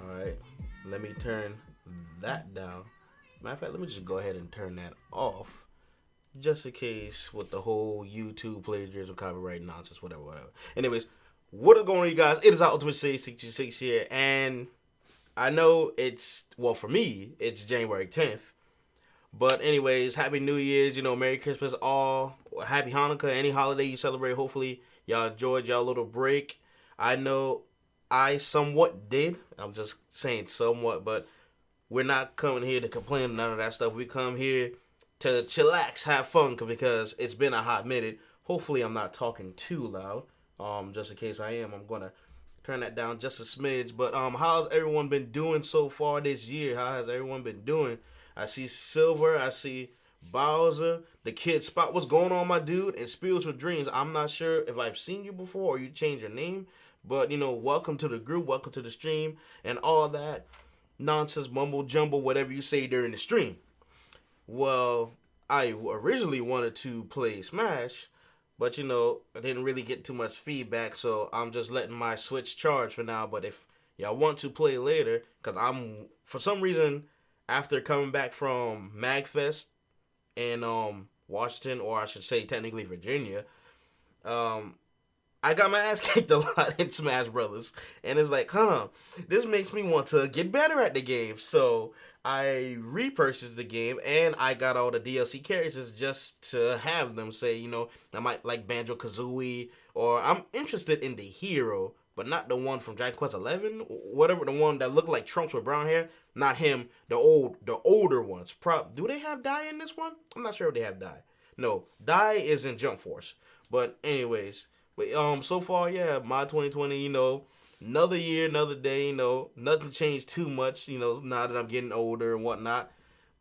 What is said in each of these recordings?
Alright, let me turn that down. Matter of fact, let me just go ahead and turn that off. Just in case with the whole YouTube plagiarism, copyright nonsense, whatever. Anyways, what is going on, you guys? It is UltimateSage626 here, and I know for me, it's January 10th. But anyways, Happy New Year's, Merry Christmas, all. Happy Hanukkah, any holiday you celebrate. Hopefully, y'all enjoyed y'all little break. I know I somewhat did. I'm just saying somewhat, but we're not coming here to complain none of that stuff. We come here to chillax, have fun, because it's been a hot minute. Hopefully, I'm not talking too loud. Just in case I am, I'm gonna turn that down just a smidge. But how's everyone been doing so far this year? How has everyone been doing? I see Silver. I see Bowser. The Kid Spot. What's going on, my dude? And Spiritual Dreams. I'm not sure if I've seen you before or you changed your name. But, welcome to the group. Welcome to the stream. And all that nonsense, mumble jumble, whatever you say during the stream. Well, I originally wanted to play Smash. But, I didn't really get too much feedback. So I'm just letting my Switch charge for now. But if y'all want to play later, because for some reason, after coming back from MagFest in Washington, or I should say technically Virginia, I got my ass kicked a lot in Smash Brothers, and it's like, this makes me want to get better at the game. So I repurchased the game, and I got all the DLC characters just to have them. Say, I might like Banjo-Kazooie, or I'm interested in the hero, but not the one from Dragon Quest 11, whatever, the one that looked like Trunks with brown hair. Not him, the older ones. Do they have Dai in this one? I'm not sure if they have Dai. No, Dai is in Jump Force. But anyways, so far, yeah, my 2020, another year, another day, nothing changed too much, now that I'm getting older and whatnot.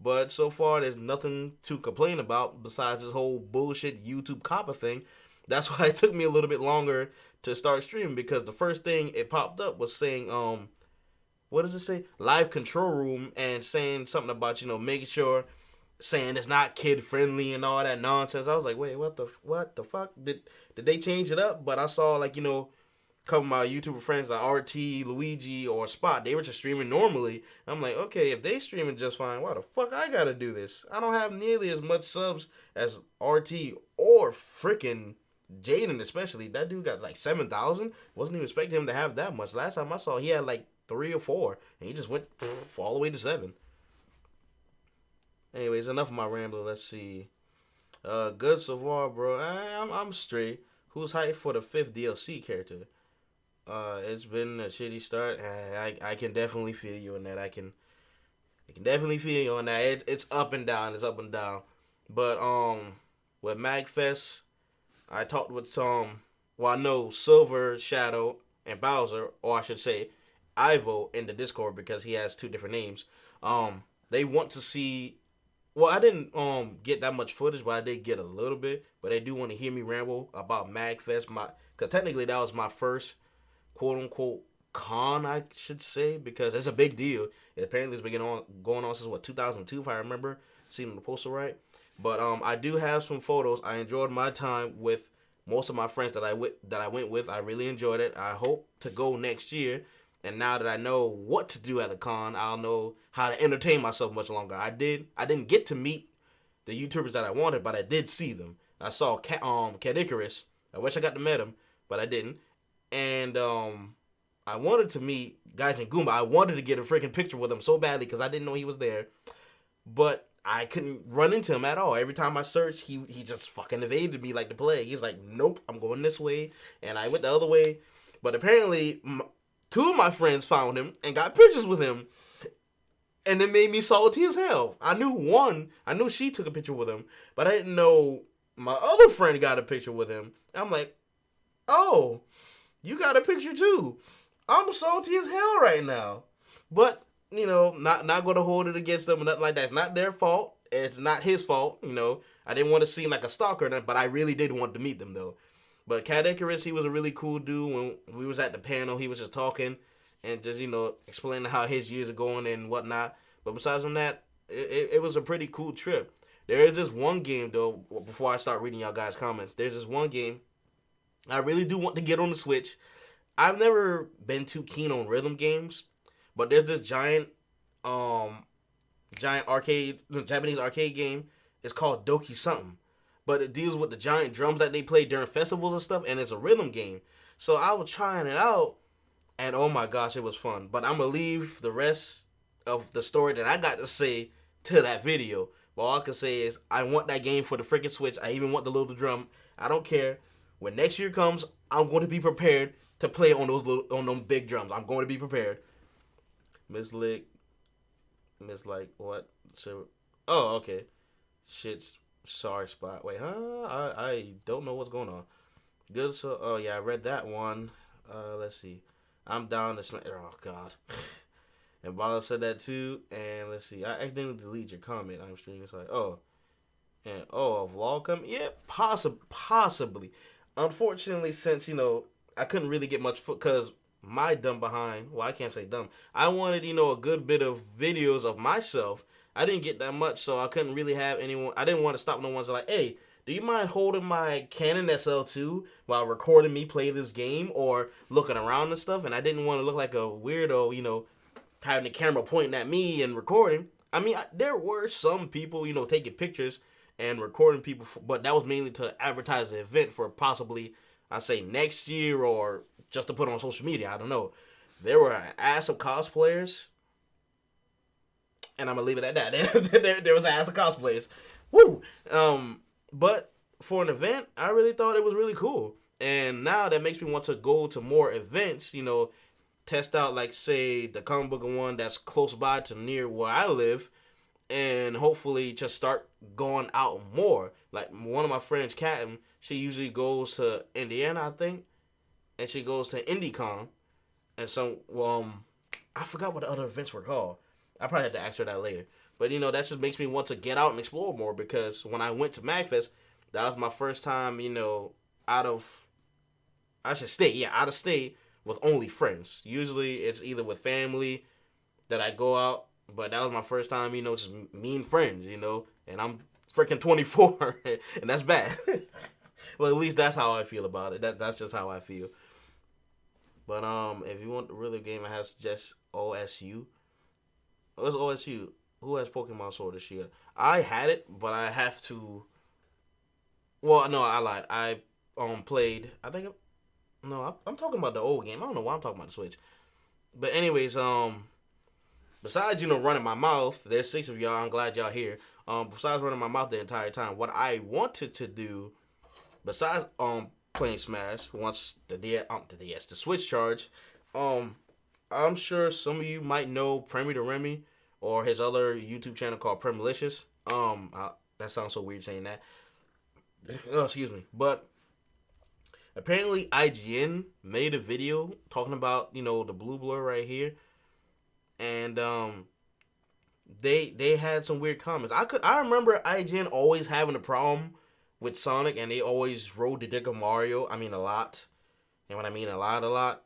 But so far, there's nothing to complain about besides this whole bullshit YouTube copper thing. That's why it took me a little bit longer to start streaming, because the first thing it popped up was saying, what does it say? Live control room, and saying something about, making sure, saying it's not kid friendly and all that nonsense. I was like, wait, what the fuck? Did they change it up? But I saw, a couple of my YouTuber friends like RT, Luigi, or Spot, they were just streaming normally. I'm like, okay, if they streaming just fine, why the fuck I gotta do this? I don't have nearly as much subs as RT or freaking Jaden, especially. That dude got like 7,000. Wasn't even expecting him to have that much. Last time I saw, he had like 3 or 4, and he just went all the way to 7. Anyways, enough of my rambling. Let's see. Good so far, bro. I'm straight. Who's hyped for the 5th DLC character? It's been a shitty start. I can definitely feel you on that. I can definitely feel you on that. It's up and down. It's up and down. But with MagFest, I talked with I know Silver, Shadow, and Bowser, or I should say Ivo, in the Discord, because he has 2 different names. They want to see. Well, I didn't get that much footage, but I did get a little bit. But they do want to hear me ramble about MagFest, because technically that was my first quote unquote con, I should say, because it's a big deal. Apparently it's been going on since 2002, if I remember seeing the poster right. But I do have some photos. I enjoyed my time with most of my friends that I went with. I really enjoyed it. I hope to go next year. And now that I know what to do at a con, I'll know how to entertain myself much longer. I didn't get to meet the YouTubers that I wanted, but I did see them. I saw Cat Icarus. I wish I got to meet him, but I didn't. And I wanted to meet Gaijin Goomba. I wanted to get a freaking picture with him so badly because I didn't know he was there. But I couldn't run into him at all. Every time I searched, he just fucking evaded me like the plague. He's like, nope, I'm going this way. And I went the other way. But apparently, 2 of my friends found him and got pictures with him. And it made me salty as hell. I knew she took a picture with him, but I didn't know my other friend got a picture with him. I'm like, oh, you got a picture too. I'm salty as hell right now. But, not going to hold it against them or nothing like that. It's not their fault. It's not his fault. I didn't want to seem like a stalker, but I really did want to meet them though. But Cat Icarus, he was a really cool dude. When we was at the panel, he was just talking and just, explaining how his years are going and whatnot. But besides from that, it was a pretty cool trip. There is this one game, though, before I start reading y'all guys' comments. There's this one game I really do want to get on the Switch. I've never been too keen on rhythm games, But there's this um giant arcade Japanese arcade game. It's called Doki something, but it deals with the giant drums that they play during festivals and stuff, and it's a rhythm game. So I was trying it out, and oh my gosh, it was fun. But I'm gonna leave the rest of the story that I got to say to that video. But all I can say is I want that game for the freaking Switch. I even want the little drum. I don't care. When next year comes, I'm going to be prepared to play on those big drums. I'm going to be prepared. Miss Lick, Miss like what? So, oh okay. Shit's sorry spot. Wait, huh? I don't know what's going on. Good. So, oh yeah, I read that one. Let's see. I'm down to smack. Oh god. And Bala said that too. And let's see. I accidentally deleted your comment. I'm streaming. It's like, oh, and a vlog coming. Yeah, possibly. Unfortunately, since I couldn't really get much because my dumb behind. Well, I can't say dumb. I wanted a good bit of videos of myself. I didn't get that much, so I couldn't really have anyone. I didn't want to stop no one's like, hey, do you mind holding my Canon SL2 while recording me play this game or looking around and stuff? And I didn't want to look like a weirdo, having the camera pointing at me and recording. I mean, there were some people, taking pictures and recording people, but that was mainly to advertise the event for possibly, I say, next year or just to put on social media. I don't know. There were an ass of cosplayers, and I'm gonna leave it at that. there was an ass of cosplayers. Woo! But for an event, I really thought it was really cool. And now that makes me want to go to more events, test out, like, say, the comic book one that's close by to near where I live, and hopefully just start going out more. Like, one of my friends, Catton, she usually goes to Indiana, I think, and she goes to IndieCon, and I forgot what the other events were called. I probably had to ask her that later. But, that just makes me want to get out and explore more, because when I went to MagFest, that was my first time, out of state, with only friends. Usually it's either with family that I go out, but that was my first time, just me and friends, and I'm freaking 24, and that's bad. Well, at least that's how I feel about it. That's just how I feel. But if you want the really game, I have just OSU. What's OSU? Who has Pokemon Sword this year? I had it, but I have to. Well, no, I lied. I played. I think. No, I'm talking about the old game. I don't know why I'm talking about the Switch. But anyways, besides running my mouth, there's 6 of y'all. I'm glad y'all here. Besides running my mouth the entire time, what I wanted to do, besides playing Smash, once the Switch charged, I'm sure some of you might know Premi to Remy or his other YouTube channel called Premlicious. That sounds so weird saying that. Oh, excuse me, but apparently IGN made a video talking about the blue blur right here, and they had some weird comments. I remember IGN always having a problem with Sonic, and they always rode the dick of Mario. I mean a lot, and when I mean a lot.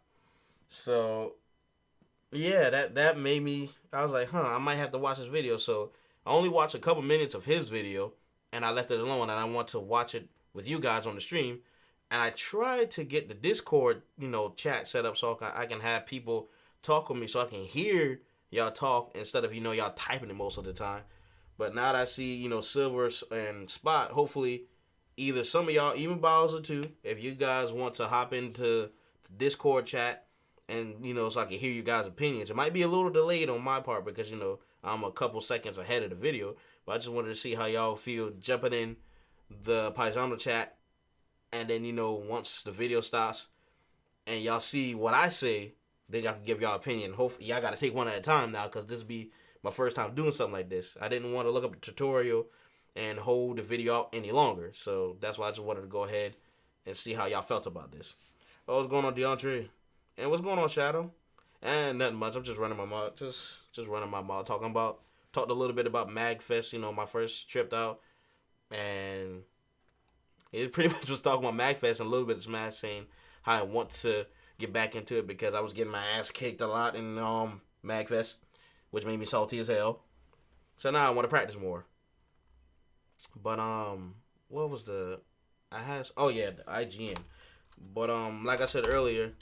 So yeah, that made me. I was like, I might have to watch this video. So I only watched a couple minutes of his video, and I left it alone. And I want to watch it with you guys on the stream. And I tried to get the Discord, chat set up so I can have people talk with me so I can hear y'all talk instead of, y'all typing it most of the time. But now that I see, Silver and Spot, hopefully either some of y'all, even Bowser too, if you guys want to hop into the Discord chat and, so I can hear you guys' opinions. It might be a little delayed on my part because, I'm a couple seconds ahead of the video. But I just wanted to see how y'all feel jumping in the Pizanos chat. And then, once the video stops and y'all see what I say, then y'all can give y'all opinion. Hopefully, y'all got to take one at a time now because this will be my first time doing something like this. I didn't want to look up a tutorial and hold the video out any longer. So that's why I just wanted to go ahead and see how y'all felt about this. Oh, what's going on, DeAndre? And what's going on, Shadow? And nothing much. I'm just running my mouth. Just running my mouth. Talked a little bit about MagFest, my first trip out. And it pretty much was talking about MagFest and a little bit of Smash, saying how I want to get back into it because I was getting my ass kicked a lot in MagFest, which made me salty as hell. So now I want to practice more. But what was the? The IGN. But like I said earlier,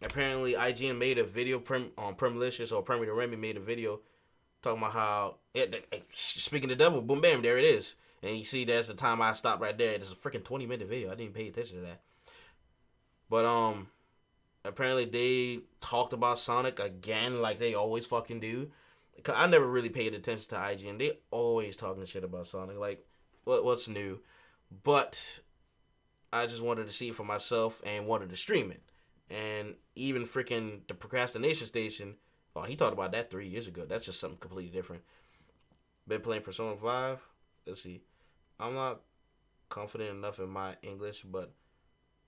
apparently IGN made a video on Premalicious or Premier Remy made a video talking about how speaking the devil, boom bam, there it is. And you see that's the time I stopped right there. It's a freaking 20-minute video. I didn't pay attention to that. But apparently they talked about Sonic again like they always fucking do. Cause I never really paid attention to IGN. They always talking shit about Sonic. Like, what's new? But I just wanted to see it for myself and wanted to stream it. And even freaking the Procrastination Station, oh, he talked about that 3 years ago. That's just something completely different. Been playing Persona 5. Let's see. I'm not confident enough in my English, but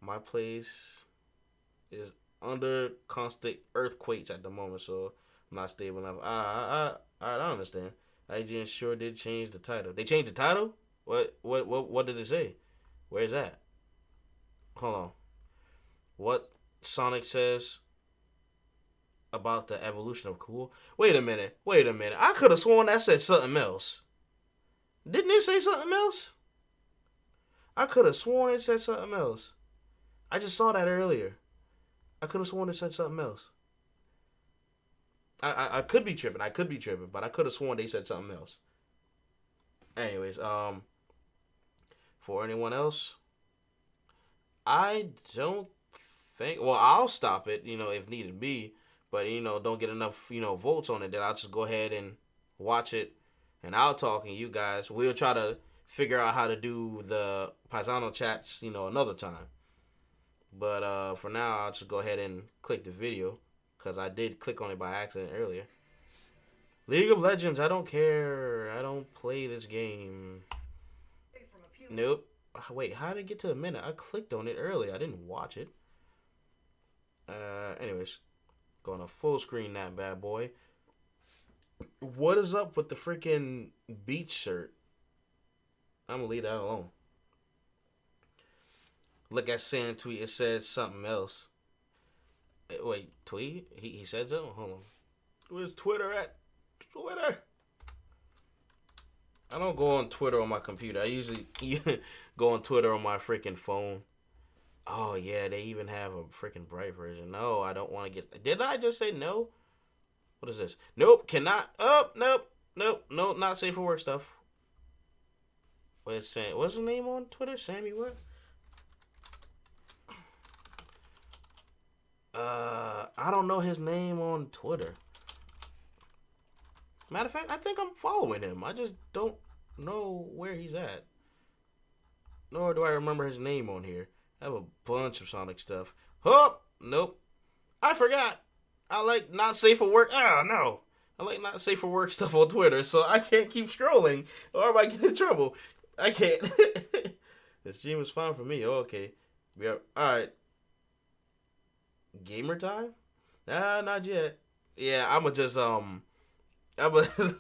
my place is under constant earthquakes at the moment, so I'm not stable enough. I understand. IGN sure did change the title. They changed the title? What did it say? Where is that? Hold on. What Sonic says about the evolution of cool? Wait a minute. I could have sworn that said something else. Didn't it say something else? I could have sworn it said something else. I just saw that earlier. I could have sworn it said something else. I could be tripping. But I could have sworn they said something else. Anyways, for anyone else, I don't think. Well, I'll stop it, if needed be. But don't get enough, votes on it. Then I'll just go ahead and watch it, and I'll talk, and you guys, we'll try to figure out how to do the Pizanos chats, another time. But for now, I'll just go ahead and click the video, because I did click on it by accident earlier. League of Legends, I don't care. I don't play this game. Nope. Wait, how did it get to a minute? I clicked on it earlier. I didn't watch it. Anyways, going to full screen that bad boy. What is up with the freaking beach shirt? I'm going to leave that alone. Look at Sam tweet. It said something else. Wait, tweet? He said something? Hold on. Where's Twitter at? Twitter. I don't go on Twitter on my computer. I usually go on Twitter on my freaking phone. Oh, yeah, they even have a freaking bright version. No, I don't want to get... Did I just say no? What is this? Nope, cannot. Oh, nope, not safe for work stuff. What's his name on Twitter? Sammy what? I don't know his name on Twitter. Matter of fact, I think I'm following him. I just don't know where he's at. Nor do I remember his name on here. I have a bunch of Sonic stuff. Oh, nope. I forgot. I like not safe for work. No. I like not safe for work stuff on Twitter, so I can't keep scrolling or I might get in trouble. I can't. This gym was fine for me. Oh, okay. Alright. Gamer time? Nah, not yet. Yeah, I'ma just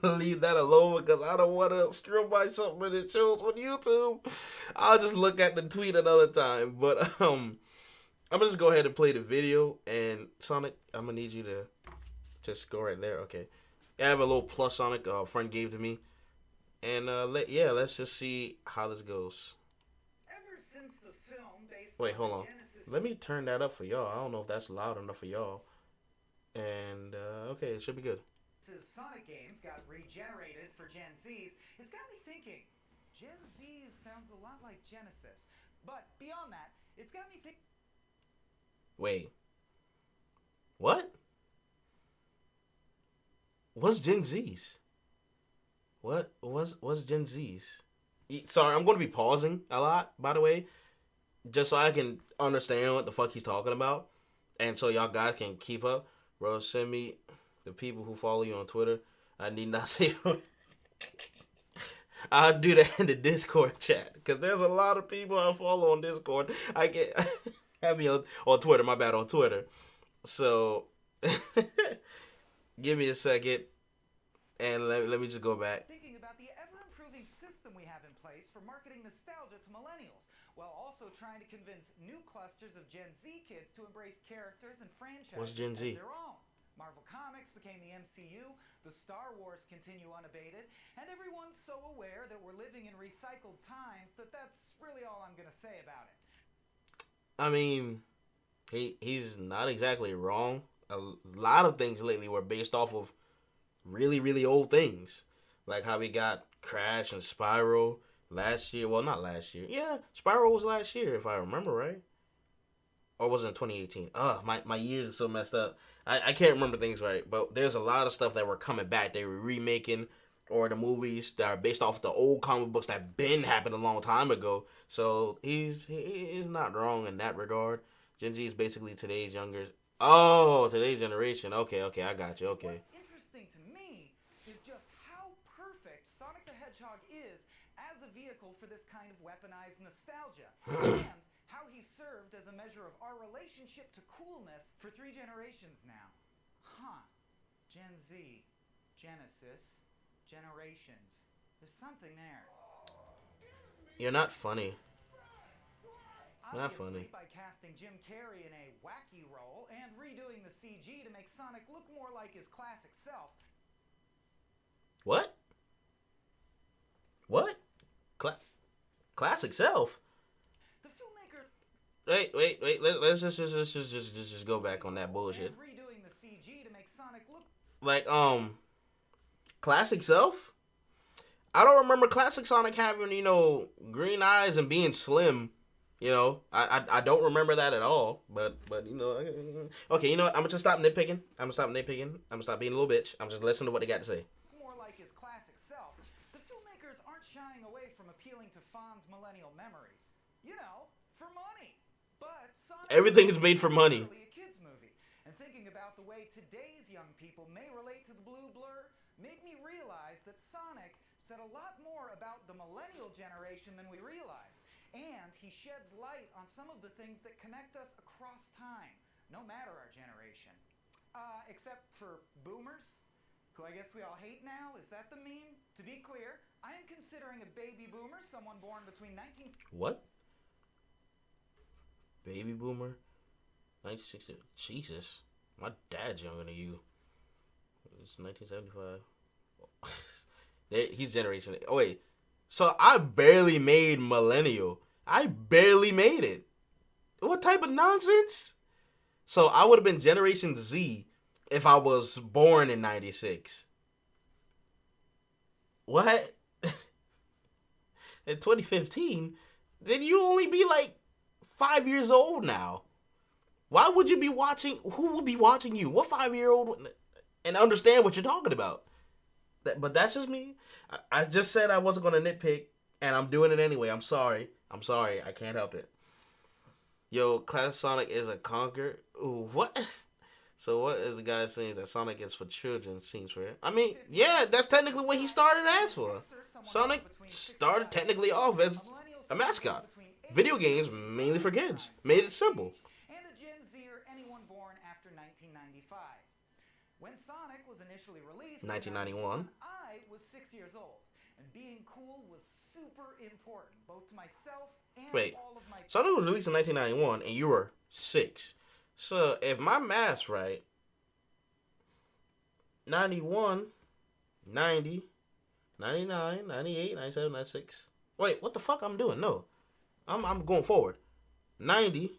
leave that alone because I don't want to screw by something that shows on YouTube. I'll just look at the tweet another time. But I'm gonna just go ahead and play the video. And Sonic, I'm gonna need you to just go right there. Okay. I have a little plus Sonic a friend gave to me. And let's just see how this goes. Ever since the film based Wait, hold on. Let me turn that up for y'all. I don't know if that's loud enough for y'all. And okay, it should be good. Sonic games got regenerated for Gen Zs, it's got me thinking, Gen Z sounds a lot like Genesis. But beyond that, it's got me thinking... Wait. What? What's Gen Zs? What's Gen Zs? Sorry, I'm going to be pausing a lot, by the way, just so I can understand what the fuck he's talking about, and so y'all guys can keep up. Bro, send me... the people who follow you on Twitter. I need not say... I'll do that in the Discord chat. Because there's a lot of people I follow on Discord. I can't... have me on Twitter. My bad, on Twitter. So... give me a second. And let me just go back. Thinking about the ever-improving system we have in place for marketing nostalgia to millennials, while also trying to convince new clusters of Gen Z kids to embrace characters and franchises What's Gen Z? as their own. Marvel Comics became the MCU, the Star Wars continue unabated, and everyone's so aware that we're living in recycled times that that's really all I'm going to say about it. I mean, He's not exactly wrong. A lot of things lately were based off of really, really old things. Like how we got Crash and Spiral last year. Well, not last year. Yeah, Spiral was last year, if I remember right. Or was it in 2018? My years are so messed up. I can't remember things right. But there's a lot of stuff that were coming back. They were remaking or the movies that are based off the old comic books that been happened a long time ago. So he's not wrong in that regard. Gen Z is basically today's younger. Oh, today's generation. Okay, I got you. Okay. What's interesting to me is just how perfect Sonic the Hedgehog is as a vehicle for this kind of weaponized nostalgia. And how he served as a measure of our relationship to coolness for 3 generations now. Huh. Gen Z, Genesis, generations. There's something there. You're not funny. Not Obviously, funny. by casting Jim Carrey in a wacky role and redoing the CG to make Sonic look more like his classic self. What? What? Classic self. The filmmaker. Wait. Let's just go back on that bullshit. And redoing the CG to make Sonic look. Like classic self. I don't remember classic Sonic having green eyes and being slim. I don't remember that at all. But okay. You know what? I'm gonna just stop nitpicking. I'm gonna stop being a little bitch. I'm just listening to what they got to say. More like his classic self. The filmmakers aren't shying away from appealing to fond millennial memories. For money. But Sonic Everything is made for money. A kids movie. And thinking about the way today's young people may relate to the blue blur made me realize that Sonic said a lot more about the millennial generation than we realized. And he sheds light on some of the things that connect us across time, no matter our generation. Except for boomers, who I guess we all hate now. Is that the meme? To be clear, I am considering a baby boomer someone born between 19... What? Baby boomer? 1960? Jesus. My dad's younger than you. It's 1975. He's generation... Oh, wait. So I barely made millennial. I barely made it. What type of nonsense? So I would have been Generation Z if I was born in 96. What? In 2015? Then you only be like 5 years old now. Why would you be watching? Who would be watching you? What 5-year-old? And understand what you're talking about. But that's just me. I just said I wasn't going to nitpick, and I'm doing it anyway. I'm sorry. I can't help it. Yo, Class Sonic is a conquer. Ooh, what? So what is the guy saying that Sonic is for children? Seems fair. I mean, yeah, that's technically what he started as for. Sonic started technically off as a mascot. Video games, mainly for kids. Made it simple. And a Gen Z or anyone born after 1995. When Sonic was initially released 1991. I was 6 years old. And being cool was super important, both to myself and all of my... Sonic was released in 1991, and you were 6. So, if my math's right, 91, 90, 99, 98, 97, 96. Wait, what the fuck I'm doing? No. I'm going forward. 90,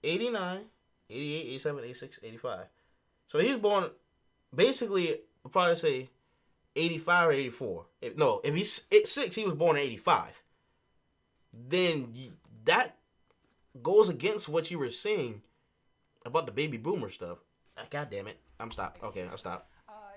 89, 88, 87, 86, 85. So he was born, basically, I'll probably say 85 or 84. If he's 6, he was born in 85. Then that goes against what you were saying about the baby boomer stuff. God damn it. I'm stopped. Okay, I'll stop.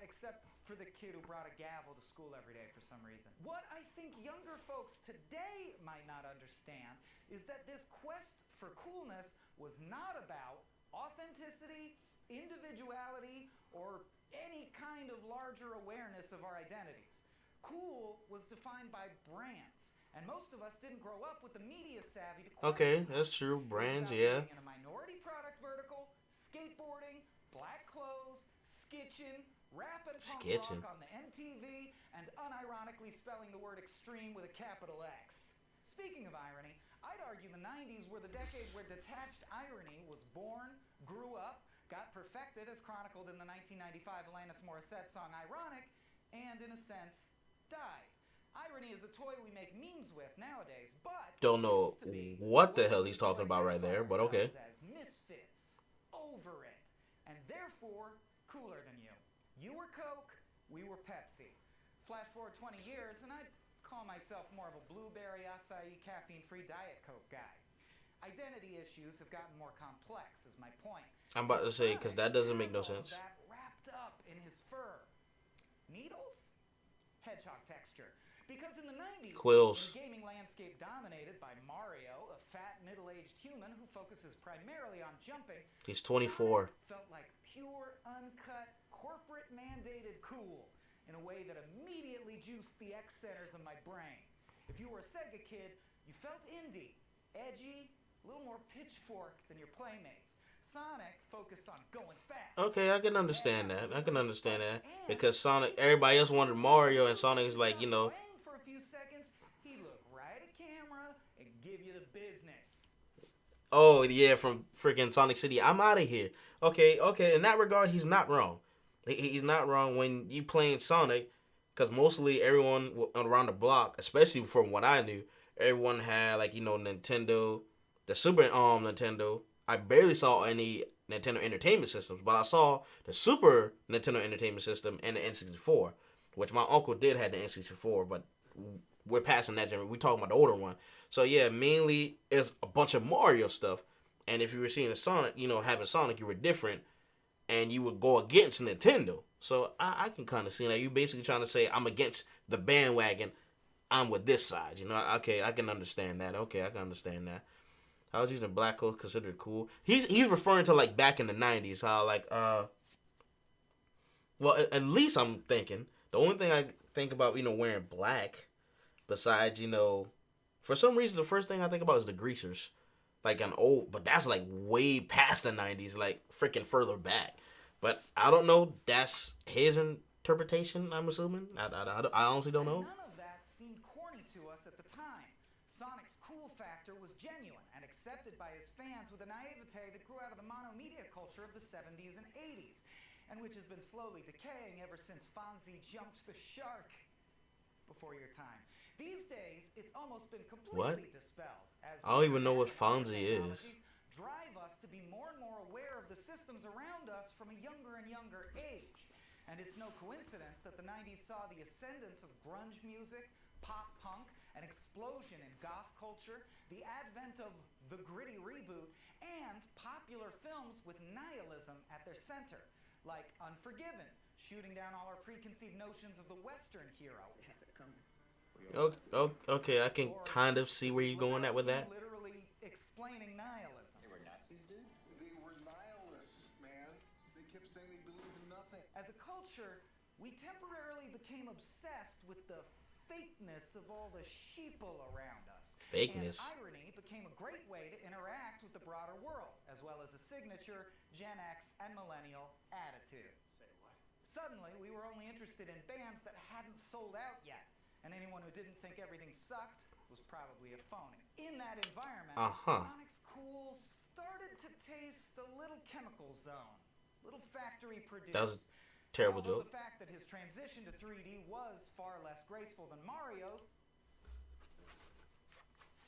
Except for the kid who brought a gavel to school every day for some reason. What I think younger folks today might not understand is that this quest for coolness was not about authenticity, individuality, or any kind of larger awareness of our identities. Cool was defined by brands, and most of us didn't grow up with the media savvy to question. Okay, that's true. Brands, yeah. In a minority product vertical, skateboarding, black clothes, skitching, rap and punk rock on the MTV, and unironically spelling the word extreme with a capital X. Speaking of irony, I'd argue the 90s were the decade where detached irony was born, grew up, got perfected as chronicled in the 1995 Alanis Morissette song Ironic, and in a sense, died. Irony is a toy we make memes with nowadays, but... Don't know what the hell he's talking about right there, but okay. As misfits four cooler than you. You were Coke, we were Pepsi. Flash forward 20 years, and I'd call myself more of a blueberry, acai, caffeine-free Diet Coke guy. Identity issues have gotten more complex, is my point. I'm about to say, because that doesn't make no sense. That wrapped up in his fur. Needles? Hedgehog texture. Because in the 90s, Quills. the gaming landscape dominated by Mario, a fat, middle-aged human who focuses primarily on jumping. He's 24. Sonic felt like pure, uncut, corporate-mandated cool in a way that immediately juiced the X centers of my brain. If you were a Sega kid, you felt indie, edgy, a little more pitchfork than your playmates. Sonic focused on going fast. Okay, I can understand that. Because Sonic, everybody else wanted Mario, and Sonic is like, For a few seconds, he'd look right at camera and give you the business. Oh, yeah, from freaking Sonic City. I'm out of here. Okay. In that regard, he's not wrong. He's not wrong when you playing Sonic, because mostly everyone around the block, especially from what I knew, everyone had, Nintendo, the Super Nintendo. I barely saw any Nintendo Entertainment Systems, but I saw the Super Nintendo Entertainment System and the N64, which my uncle did have the N64, but we're passing that generation. We're talking about the older one. So, yeah, mainly it's a bunch of Mario stuff. And if you were seeing a Sonic, having Sonic, you were different, and you would go against Nintendo. So, I can kind of see that. You're basically trying to say, I'm against the bandwagon. I'm with this side. Okay, I can understand that. Okay, I can understand that. I was using black clothes considered cool. He's referring to, back in the 90s, how, well, at least I'm thinking, the only thing I think about, wearing black, besides, for some reason, the first thing I think about is the greasers. But that's, way past the 90s, freaking further back. But I don't know, that's his interpretation, I'm assuming. I honestly don't know. None of that seemed corny to us at the time. Sonic's cool factor was genuine and accepted by his fans with a naivete that grew out of the mono-media culture of the 70s and 80s, and which has been slowly decaying ever since Fonzie jumped the shark before your time. These days, it's almost been completely dispelled. As I don't even know what Fonzie is. Drive us to be more and more aware of the systems around us from a younger and younger age. And it's no coincidence that the 90s saw the ascendance of grunge music, pop punk, an explosion in goth culture, the advent of the gritty reboot, and popular films with nihilism at their center, like Unforgiven, shooting down all our preconceived notions of the Western hero. Okay, I can kind of see where you're going at with that. Literally explaining nihilism. They were Nazis, dude? They were nihilists, man. They kept saying they believed in nothing. As a culture, we temporarily became obsessed with the fakeness of all the sheeple around us. Fakeness. And irony became a great way to interact with the broader world, as well as a signature Gen X and millennial attitude. Say what? Suddenly, we were only interested in bands that hadn't sold out yet, and anyone who didn't think everything sucked was probably a phony. In that environment, Sonic's cool started to taste a little chemical zone, little factory produced. That was a terrible joke. The fact that his transition to 3D was far less graceful than Mario's.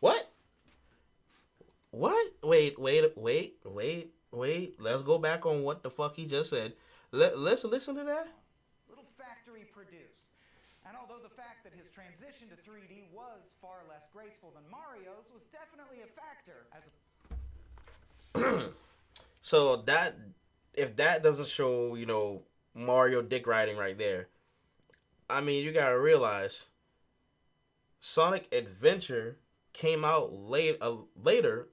What? Wait. Let's go back on what the fuck he just said. Let's listen to that. Little factory produced. And although the fact that his transition to 3D was far less graceful than Mario's was definitely a factor as So that, if that doesn't show, Mario dick riding right there, I mean, you gotta realize Sonic Adventure came out later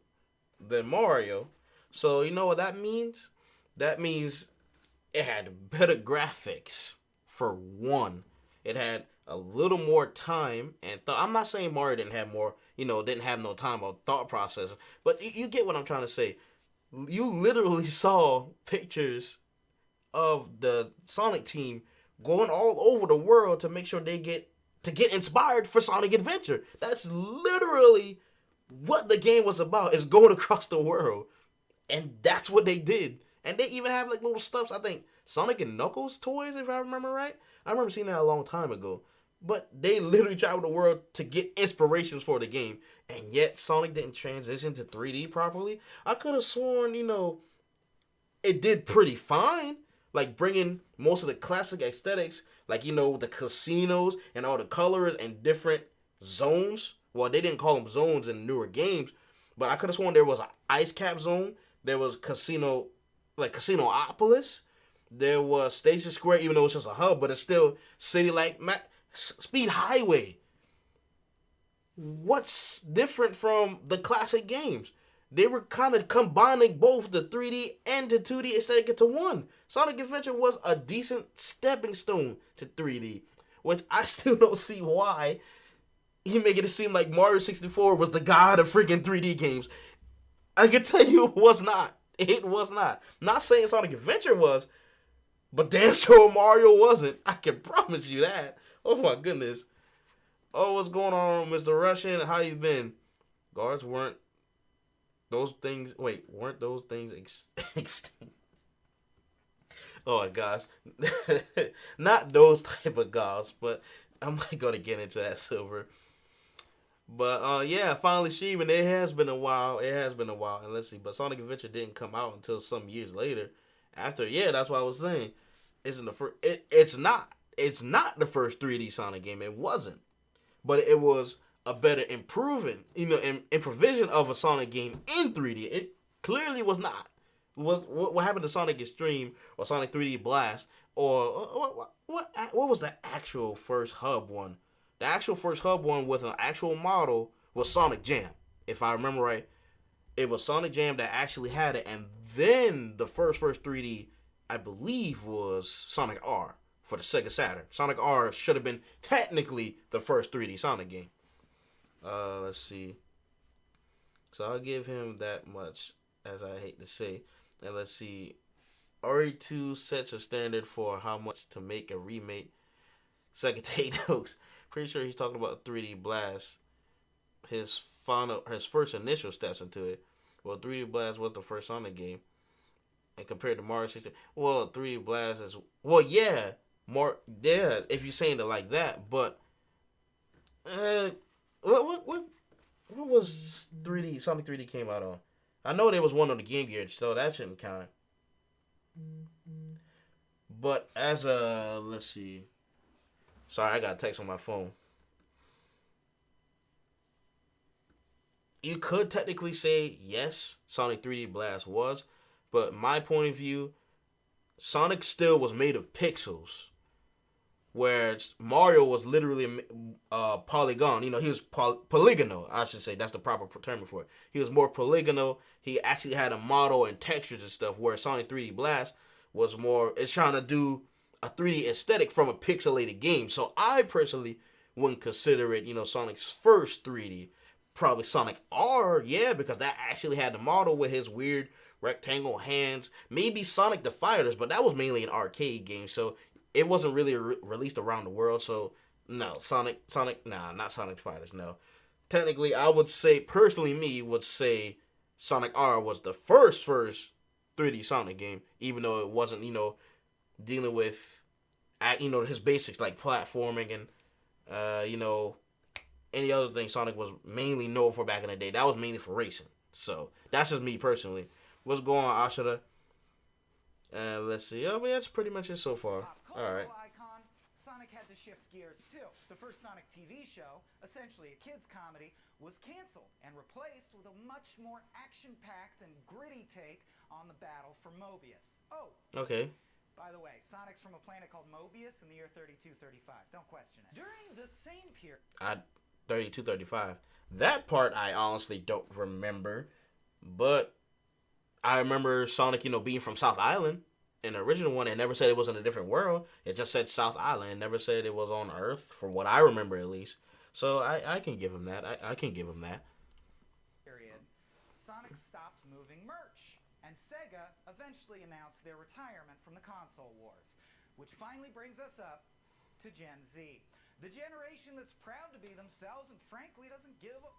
than Mario. So you know what that means? That means it had better graphics, for one. It had a little more time, and I'm not saying Mario didn't have more, didn't have no time or thought process, but you get what I'm trying to say. You literally saw pictures of the Sonic team going all over the world to make sure they get inspired for Sonic Adventure. That's literally what the game was about, is going across the world. And that's what they did. And they even have little stuffs, I think, Sonic and Knuckles toys, if I remember right. I remember seeing that a long time ago. But they literally traveled the world to get inspirations for the game. And yet Sonic didn't transition to 3D properly. I could have sworn, it did pretty fine. like bringing most of the classic aesthetics, like the casinos and all the colors and different zones. Well, they didn't call them zones in newer games, but I could have sworn there was an ice cap zone. There was casino, like Casinopolis. There was Station Square, even though it's just a hub, but it's still city like Speed Highway. What's different from the classic games? They were kind of combining both the 3D and the 2D aesthetic into one. Sonic Adventure was a decent stepping stone to 3D, which I still don't see why he making it seem like Mario 64 was the god of freaking 3D games. I can tell you it was not. It was not. Not saying Sonic Adventure was, but damn sure Mario wasn't. I can promise you that. Oh my goodness. Oh, what's going on, Mr. Russian? How you been? Guards weren't those things. Wait, weren't those things extinct? Oh my gosh. Not those type of guards, but I'm not going to get into that, Silver. But yeah, finally Sheevan. It has been a while. And let's see. But Sonic Adventure didn't come out until some years later. After, yeah, that's what I was saying. Isn't the first? It's not. It's not the first 3D Sonic game. It wasn't. But it was a better improvement, improvisation of a Sonic game in 3D. It clearly was not. What happened to Sonic Extreme or Sonic 3D Blast or what was the actual first hub one? The actual first hub one with an actual model was Sonic Jam, if I remember right. It was Sonic Jam that actually had it, and then the first 3D, I believe, was Sonic R for the Sega Saturn. Sonic R should have been technically the first 3D Sonic game. Let's see. So I'll give him that much, as I hate to say. And let's see. RE2 sets a standard for how much to make a remake. Second take notes. Pretty sure he's talking about 3D Blast. His first initial steps into it. Well, 3D Blast was the first Sonic game. And compared to Mario 64, well, 3D Blast is, well, yeah, more, yeah, if you're saying it like that, but what was 3D Sonic 3D came out on? I know there was one on the Game Gear, so that shouldn't count. But as a, let's see. Sorry, I got a text on my phone. You could technically say yes, Sonic 3D Blast was, but my point of view, Sonic still was made of pixels. Whereas Mario was literally polygon. He was polygonal, I should say. That's the proper term for it. He was more polygonal. He actually had a model and textures and stuff, where Sonic 3D Blast was more, it's trying to do a 3D aesthetic from a pixelated game. So I personally wouldn't consider it, Sonic's first 3D. Probably Sonic R, yeah, because that actually had the model with his weird rectangle hands. Maybe Sonic the Fighters, but that was mainly an arcade game, so it wasn't really released around the world. So no, not Sonic Fighters, no. Technically, I would say, personally, would say Sonic R was the first 3D Sonic game, even though it wasn't, dealing with, his basics like platforming and, any other thing Sonic was mainly known for back in the day. That was mainly for racing. So that's just me personally. What's going on, Ashura? Let's see. Oh, but that's pretty much it so far. All right. Icon, Sonic had to shift gears too. The first Sonic TV show, essentially a kids' comedy, was canceled and replaced with a much more action-packed and gritty take on the battle for Mobius. Oh. Okay. By the way, Sonic's from a planet called Mobius in the year 3235. Don't question it. During the same period... 3235. That part I honestly don't remember, but I remember Sonic, being from South Island. In the original one, it never said it was in a different world. It just said South Island. It never said it was on Earth, for what I remember at least. So I can give him that. I can give him that. Period. Sonic stopped moving merch, and Sega eventually announced their retirement from the console wars, which finally brings us up to Gen Z. The generation that's proud to be themselves and frankly doesn't give a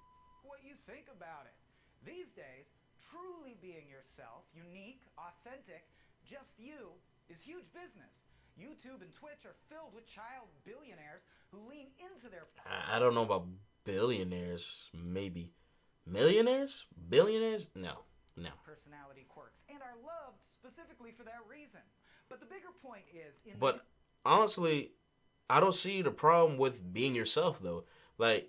what you think about it. These days, truly being yourself, unique, authentic, just you, is huge business. YouTube and Twitch are filled with child billionaires who lean into their... I don't know about billionaires, maybe. Millionaires? Billionaires? No. personality quirks and are loved specifically for that reason. But the bigger point is... But honestly, I don't see the problem with being yourself, though. Like,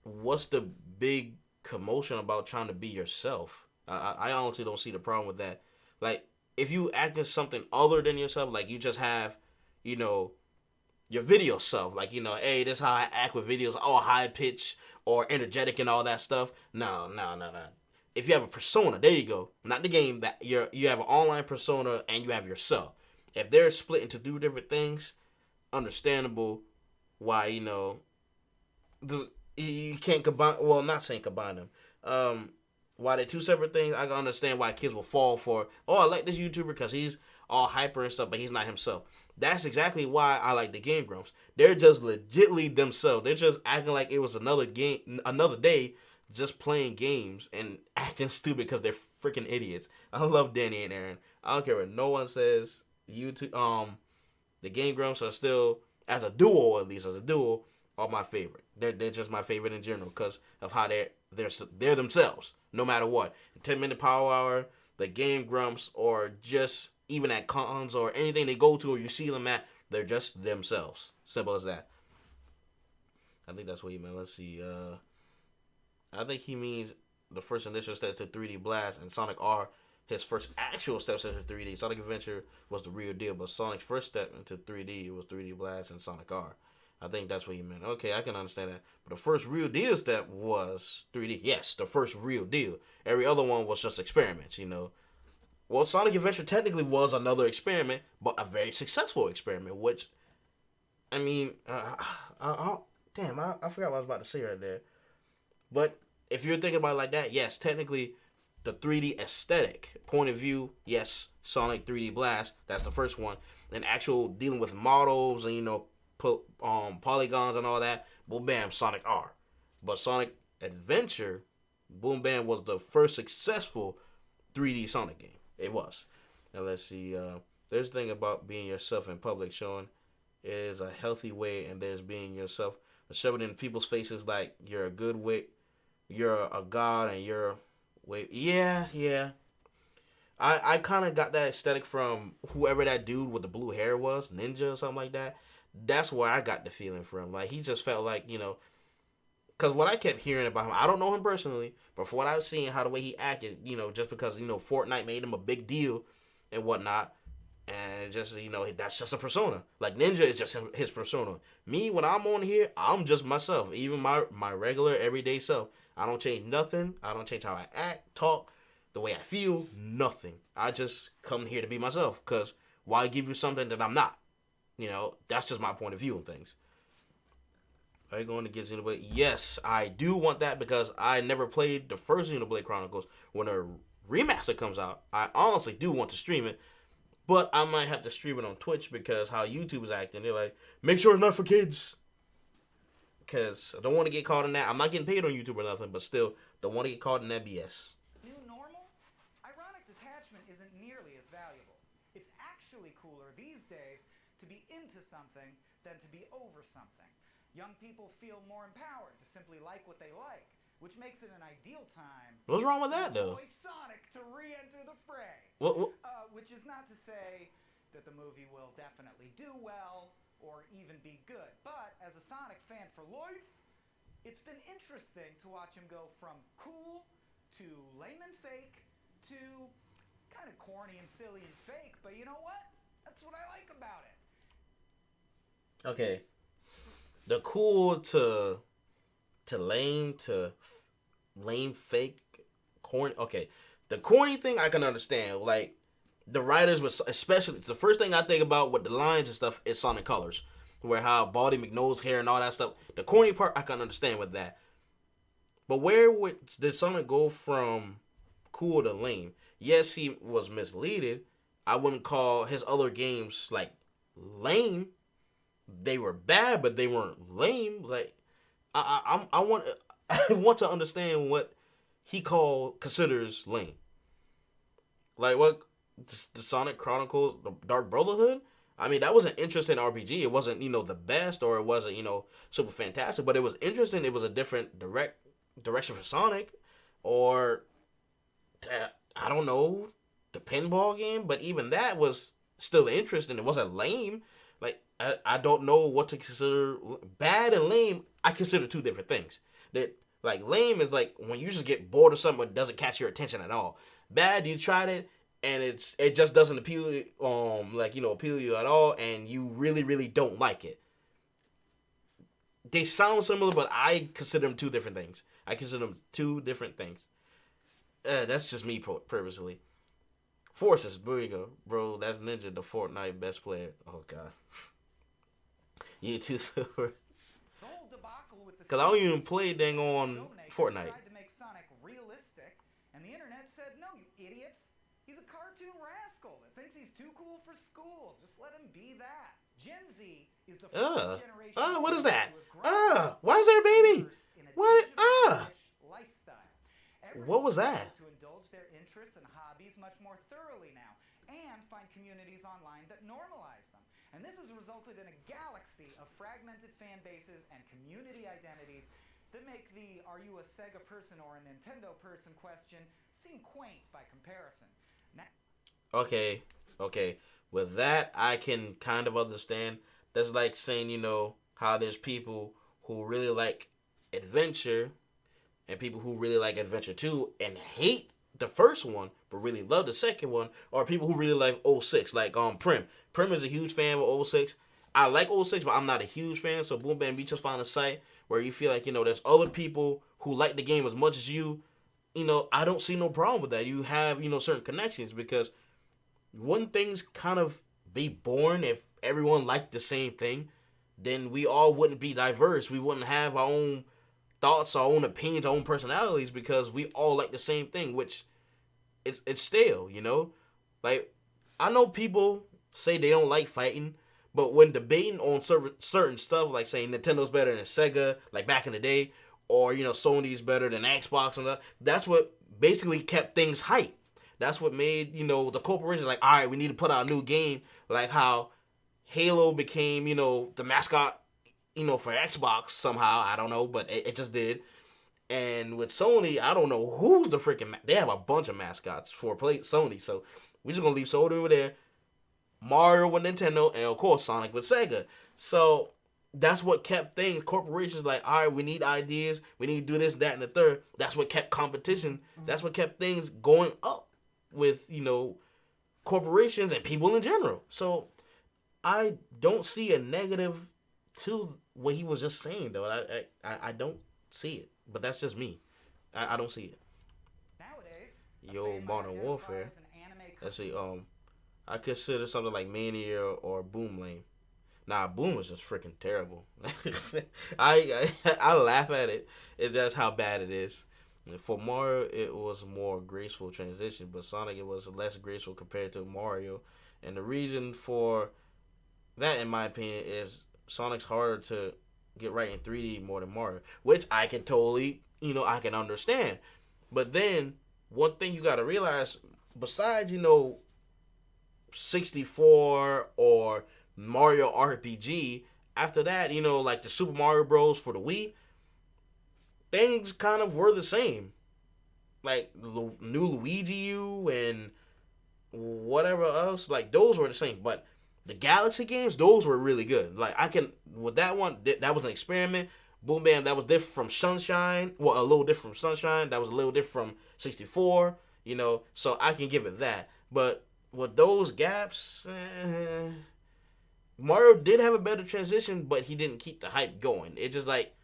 what's the big commotion about trying to be yourself? I honestly don't see the problem with that. Like, if you act as something other than yourself, like you just have, you know, your video self, like, you know, hey, this is how I act with videos, all high pitch or energetic and all that stuff. No. If you have a persona, there you go. Not the game, that you have an online persona and you have yourself. If they're split into two different things, understandable why, you know, you can't combine, well, not saying combine them. Why they're two separate things, I can understand why kids will fall for, oh, I like this YouTuber because he's all hyper and stuff, but he's not himself. That's exactly why I like the Game Grumps. They're just legitly themselves. They're just acting like it was another day, just playing games and acting stupid because they're freaking idiots. I love Danny and Aaron. I don't care what no one says. The Game Grumps are still, as a duo, at least as a duo, are my favorite. They're just my favorite in general because of how they're themselves, no matter what. 10-minute Power Hour, the Game Grumps, or just even at cons or anything they go to or you see them at, they're just themselves. Simple as that. I think that's what he meant. Let's see. I think he means the first initial steps to 3D Blast and Sonic R, his first actual steps into 3D. Sonic Adventure was the real deal, but Sonic's first step into 3D was 3D Blast and Sonic R. I think that's what he meant. Okay, I can understand that. But the first real deal step was 3D. Yes, the first real deal. Every other one was just experiments, you know. Well, Sonic Adventure technically was another experiment, but a very successful experiment, which, I mean, damn, I forgot what I was about to say right there. But if you're thinking about it like that, yes, technically, the 3D aesthetic point of view, yes, Sonic 3D Blast, that's the first one. And actual dealing with models and, you know, polygons and all that, boom, bam, Sonic R. But Sonic Adventure, boom, bam, was the first successful 3D Sonic game. It was. Now let's see. There's a thing about being yourself in public, showing is a healthy way, and there's being yourself, shoving in people's faces like you're a good way, you're a god, and you're wait. Yeah. I kind of got that aesthetic from whoever that dude with the blue hair was, Ninja or something like that. That's where I got the feeling from. Like, he just felt like, you know, because what I kept hearing about him, I don't know him personally, but for what I've seen, how the way he acted, you know, just because, you know, Fortnite made him a big deal and whatnot, and it just, you know, that's just a persona. Like, Ninja is just his persona. Me, when I'm on here, I'm just myself, even my regular, everyday self. I don't change nothing. I don't change how I act, talk, the way I feel, nothing. I just come here to be myself, because why give you something that I'm not? You know, that's just my point of view on things. Are you going to get Xenoblade? Yes, I do want that because I never played the first Xenoblade Chronicles. When a remaster comes out, I honestly do want to stream it, but I might have to stream it on Twitch because how YouTube is acting. They're like, make sure it's not for kids. Because I don't want to get caught in that. I'm not getting paid on YouTube or nothing, but still, don't want to get caught in that BS. New normal? Ironic detachment isn't nearly as valuable. It's actually cooler these days to be into something than to be over something. Young people feel more empowered to simply like what they like, which makes it an ideal time. What's wrong with that, though? Boy Sonic to re-enter the fray. What? Which is not to say that the movie will definitely do well or even be good. But as a Sonic fan for life, it's been interesting to watch him go from cool to lame and fake to kind of corny and silly and fake. But you know what? That's what I like about it. Okay. The cool to lame to lame, fake, corny. Okay, the corny thing I can understand. Like, the writers was, especially the first thing I think about with the lines and stuff is Sonic Colors, where how Baldy McNo's hair and all that stuff. The corny part I can understand with that. But did Sonic go from cool to lame? Yes, he was misleaded. I wouldn't call his other games like lame. They were bad, but they weren't lame. Like, I want to understand what he considers lame. Like, what the Sonic Chronicles, the Dark Brotherhood. I mean, that was an interesting RPG. It wasn't, you know, the best, or it wasn't, you know, super fantastic, but it was interesting. It was a different direction for Sonic, or I don't know, the pinball game. But even that was still interesting. It wasn't lame. Like I don't know what to consider bad and lame. I consider two different things. That like lame is like when you just get bored of something that doesn't catch your attention at all. Bad, you tried it and it just doesn't appeal appeal to you at all, and you really don't like it. They sound similar, but I consider them two different things. I consider them two different things. That's just me purposely. Forces, there you go, bro. That's Ninja, the Fortnite best player. Oh god, you too, Silver. Because I don't even play dang on Fortnite. Tried to make Sonic realistic, and the internet said, "No, you idiots. He's a cartoon rascal that thinks he's too cool for school. Just let him be that." Gen Z is the first generation. What is that? Why is there a baby? What? Lifestyle. What was that? To indulge their interests and hobbies much more thoroughly now, and find communities online that normalize them. And this has resulted in a galaxy of fragmented fan bases and community identities that make the "are you a Sega person or a Nintendo person" question seem quaint by comparison. Okay. With that, I can kind of understand. That's like saying, how there's people who really like adventure and people who really like Adventure 2 and hate the first one but really love the second one, or people who really like 06, like Prim. Prim is a huge fan of 06. I like 06, but I'm not a huge fan, so Boom Bam, you just find a site where you feel like, there's other people who like the game as much as you. I don't see no problem with that. You have, certain connections, because wouldn't things kind of be boring if everyone liked the same thing? Then we all wouldn't be diverse. We wouldn't have our own thoughts, our own opinions, our own personalities, because we all like the same thing, which it's stale, Like, I know people say they don't like fighting, but when debating on certain stuff, like saying Nintendo's better than Sega, like back in the day, or, Sony's better than Xbox and that, that's what basically kept things hype. That's what made, the corporation like, all right, we need to put out a new game. Like how Halo became, the mascot, for Xbox somehow. I don't know, but it just did. And with Sony, I don't know who's the freaking... They have a bunch of mascots for Sony, so we're just going to leave Sony over there. Mario with Nintendo, and of course Sonic with Sega. So that's what kept things. Corporations like, all right, we need ideas. We need to do this, that, and the third. That's what kept competition. That's what kept things going up with, corporations and people in general. So I don't see a negative to what he was just saying, though. I don't see it. But that's just me. I don't see it. Nowadays, Modern Warfare. Let's see. I consider something like Mania or Boom lame. Nah, Boom is just freaking terrible. I laugh at it. That's how bad it is. For Mario, it was a more graceful transition, but Sonic, it was less graceful compared to Mario. And the reason for that, in my opinion, is Sonic's harder to get right in 3D more than Mario, which I can totally, I can understand. But then, one thing you got to realize, besides, 64 or Mario RPG, after that, like the Super Mario Bros. For the Wii, things kind of were the same. Like new Luigi U and whatever else, like those were the same. But the Galaxy games, those were really good. Like with that one, that was an experiment. Boom Bam, that was different from Sunshine. Well, a little different from Sunshine. That was a little different from 64. So I can give it that. But with those gaps, Mario did have a better transition, but he didn't keep the hype going. It's just like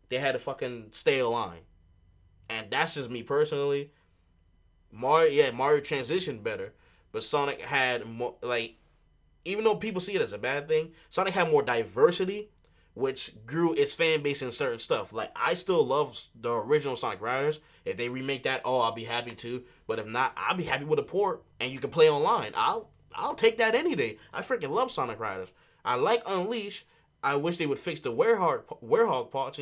they had a fucking stale line. And that's just me personally. Mario transitioned better, but Sonic had more, like, even though people see it as a bad thing, Sonic had more diversity, which grew its fan base in certain stuff. Like, I still love the original Sonic Riders. If they remake that, I'll be happy too. But if not, I'll be happy with a port, and you can play online. I'll take that any day. I freaking love Sonic Riders. I like Unleash. I wish they would fix the Werehog parts,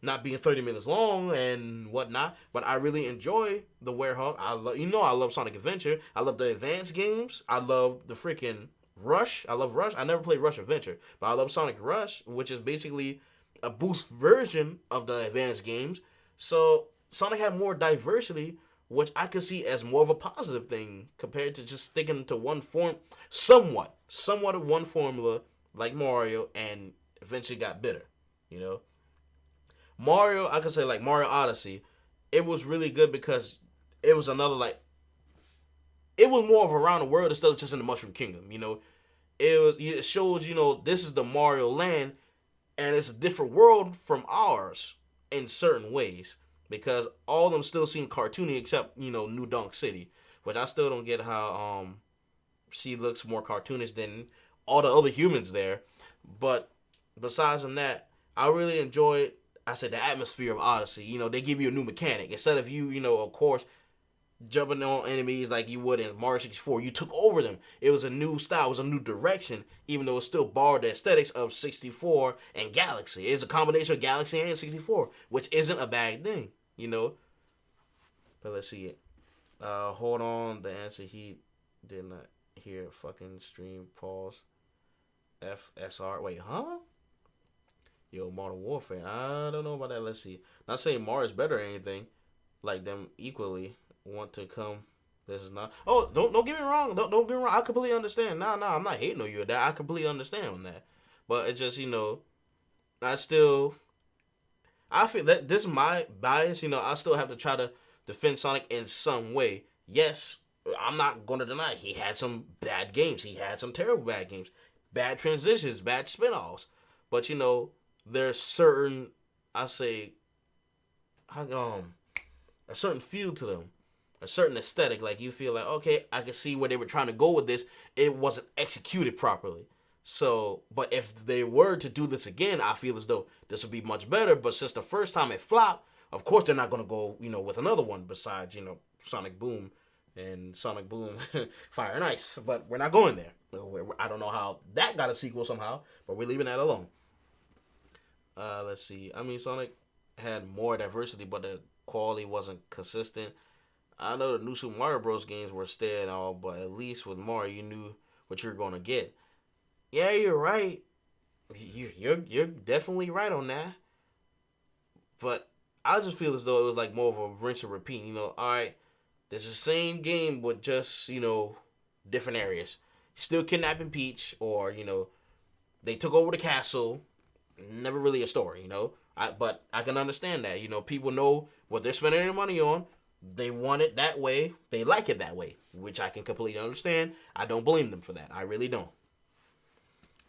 not being 30 minutes long and whatnot. But I really enjoy the Werehog. I love Sonic Adventure. I love the advanced games. I love the freaking Rush. I love Rush. I never played Rush Adventure, but I love Sonic Rush, which is basically a boost version of the advanced games. So Sonic had more diversity, which I could see as more of a positive thing compared to just sticking to one form, somewhat of one formula like Mario, and eventually got bitter. You know, Mario, I could say like Mario Odyssey, it was really good because it was another like it was more of around the world instead of just in the Mushroom Kingdom. You know, it shows this is the Mario land, and it's a different world from ours in certain ways because all of them still seem cartoony except New Donk City, which I still don't get how she looks more cartoonish than all the other humans there. But besides from that, I really enjoyed. I said the atmosphere of Odyssey. They give you a new mechanic instead of you, of course, jumping on enemies like you would in Mario 64. You took over them. It was a new style. It was a new direction, even though it still borrowed the aesthetics of 64 and Galaxy. It's a combination of Galaxy and 64, which isn't a bad thing. But let's see it. Hold on. The answer he did not hear. Fucking stream pause. FSR. Wait, huh? Yo, Modern Warfare. I don't know about that. Let's see. Not saying Mario's better or anything. Like them equally want to come. This is not. Oh, don't get me wrong. Don't get me wrong. I completely understand. Nah, I'm not hating on you at that. I completely understand on that. But it's just I feel that this is my bias. I still have to try to defend Sonic in some way. Yes, I'm not going to deny he had some bad games. He had some terrible bad games, bad transitions, bad spin-offs. But there's certain, I say, a certain feel to them, a certain aesthetic. Like you feel like, okay, I can see where they were trying to go with this. It wasn't executed properly. So, but if they were to do this again, I feel as though this would be much better. But since the first time it flopped, of course they're not going to go, with another one besides, Sonic Boom and Sonic Boom Fire and Ice. But we're not going there. I don't know how that got a sequel somehow, but we're leaving that alone. Let's see. I mean, Sonic had more diversity, but the quality wasn't consistent. I know the new Super Mario Bros. Games were steady and all, but at least with Mario, you knew what you were going to get. Yeah, you're right. You're definitely right on that. But I just feel as though it was like more of a rinse and repeat. All right, this is the same game with just different areas. Still kidnapping Peach, or they took over the castle. Never really a story, but I can understand that. People know what they're spending their money on. They want it that way. They like it that way, which I can completely understand. I don't blame them for that. I really don't.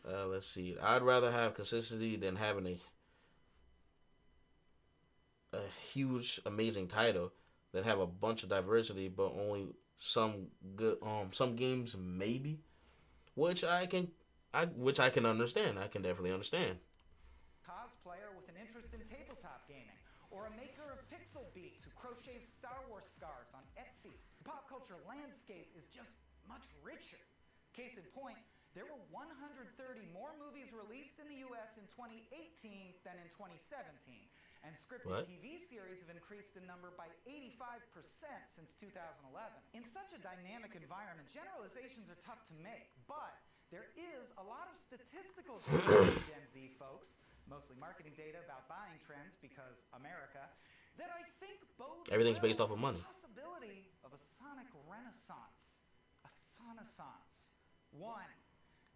Let's see. I'd rather have consistency than having a huge, amazing title that have a bunch of diversity, but only some good. Some games maybe, which I can understand. I can definitely understand. Cosplayer with an interest in tabletop gaming, or a maker of pixel beats who crochets Star Wars scarves on Etsy. The pop culture landscape is just much richer. Case in point, there were 130 more movies released in the US in 2018 than in 2017, and scripted TV series have increased in number by 85% since 2011. In such a dynamic environment, generalizations are tough to make, but there is a lot of statistical data on Gen Z folks, mostly marketing data about buying trends because America, that I think bodes everything's based off of money. The possibility of a Sonic renaissance, a Sonaissance. 1.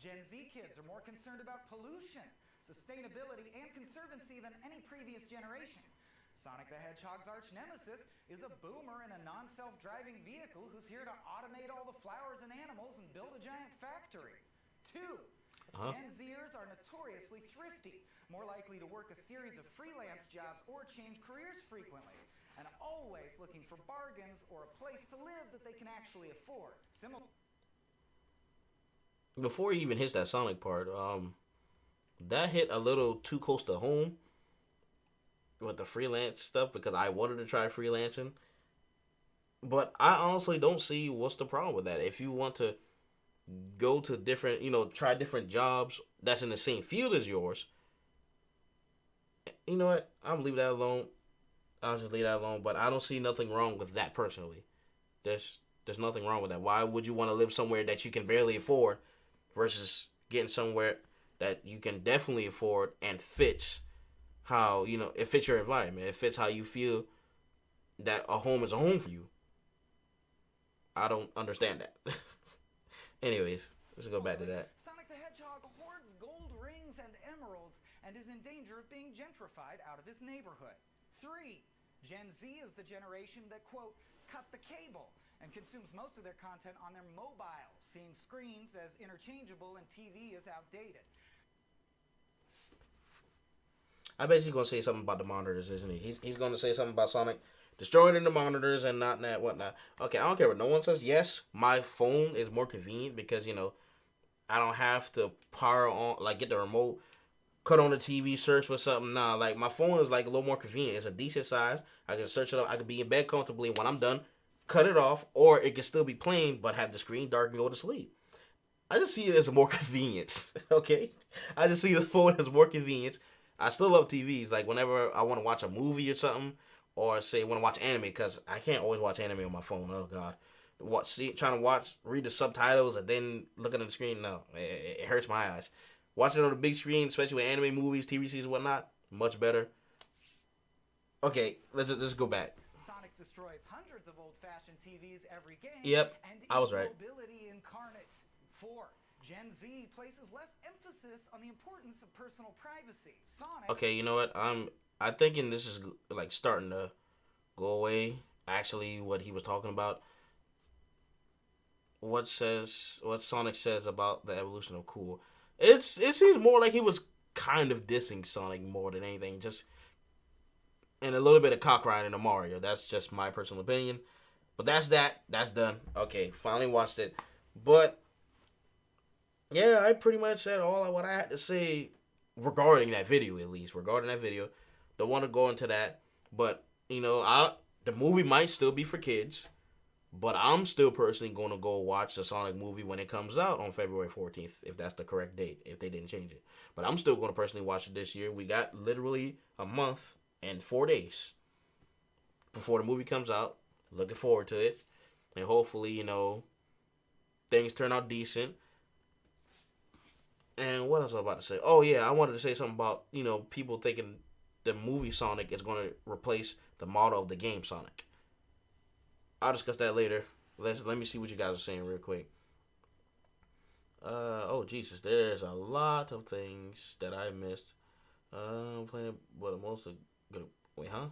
Gen Z kids are more concerned about pollution, sustainability, and conservancy than any previous generation. Sonic the Hedgehog's arch nemesis is a boomer in a non-self-driving vehicle who's here to automate all the flowers and animals and build a giant factory. 2. Gen Zers are notoriously thrifty, more likely to work a series of freelance jobs or change careers frequently, and always looking for bargains or a place to live that they can actually afford. Before he even hits that Sonic part, that hit a little too close to home with the freelance stuff because I wanted to try freelancing. But I honestly don't see what's the problem with that. If you want to go to different, try different jobs that's in the same field as yours, you know what? I'm gonna leave that alone. I'll just leave that alone. But I don't see nothing wrong with that personally. There's nothing wrong with that. Why would you want to live somewhere that you can barely afford versus getting somewhere that you can definitely afford and fits how, it fits your environment. It fits how you feel that a home is a home for you. I don't understand that. Anyways, let's go back to that. Sonic the Hedgehog hoards gold rings and emeralds and is in danger of being gentrified out of his neighborhood. 3. Gen Z is the generation that, quote, cut the cable and consumes most of their content on their mobiles, seeing screens as interchangeable and TV as outdated. I bet he's gonna say something about the monitors, isn't he? He's gonna say something about Sonic destroying the monitors and not that whatnot. Okay, I don't care what no one says. Yes, my phone is more convenient because I don't have to power on like get the remote, cut on the TV, search for something. Nah, like my phone is like a little more convenient. It's a decent size. I can search it up. I can be in bed comfortably. When I'm done, cut it off, or it can still be playing but have the screen dark and go to sleep. I just see it as more convenience. Okay, I just see the phone as more convenience. I still love TVs. Like whenever I want to watch a movie or something, or say want to watch anime, because I can't always watch anime on my phone. Oh God, trying to read the subtitles and then looking at the screen. No, it hurts my eyes. Watching it on the big screen, especially with anime movies, TV series, and whatnot, much better. Okay, let's go back. Sonic destroys hundreds of old-fashioned TVs every game. Yep, and I was right. Mobility incarnate. 4. Gen Z places less emphasis on the importance of personal privacy. Sonic. Okay, you know what? I'm thinking this is like starting to go away. Actually, what he was talking about. What Sonic says about the evolution of cool. It seems more like he was kind of dissing Sonic more than anything. Just and a little bit of cock riding to Mario. That's just my personal opinion. But that's that. That's done. Okay, finally watched it. But yeah, I pretty much said all of what I had to say regarding that video, at least. Regarding that video. Don't want to go into that. But, the movie might still be for kids. But I'm still personally going to go watch the Sonic movie when it comes out on February 14th, if that's the correct date, if they didn't change it. But I'm still going to personally watch it this year. We got literally a month and 4 days before the movie comes out. Looking forward to it. And hopefully, things turn out decent. And what else was I about to say? Oh, yeah, I wanted to say something about, people thinking the movie Sonic is going to replace the model of the game Sonic. I'll discuss that later. Let me see what you guys are saying real quick. Oh, Jesus, there's a lot of things that I missed. I'm playing, but most of... Wait, huh?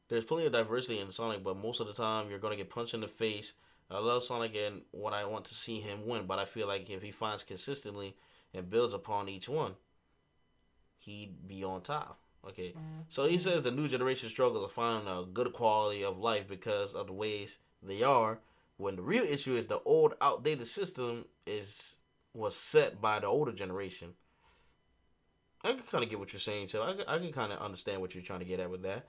There's plenty of diversity in Sonic, but most of the time you're going to get punched in the face. I love Sonic and what I want to see him win, but I feel like if he finds consistently and builds upon each one, he'd be on top. Okay, so he says the new generation struggles to find a good quality of life because of the ways they are, when the real issue is the old, outdated system was set by the older generation. I can kind of get what you're saying, so I can kind of understand what you're trying to get at with that.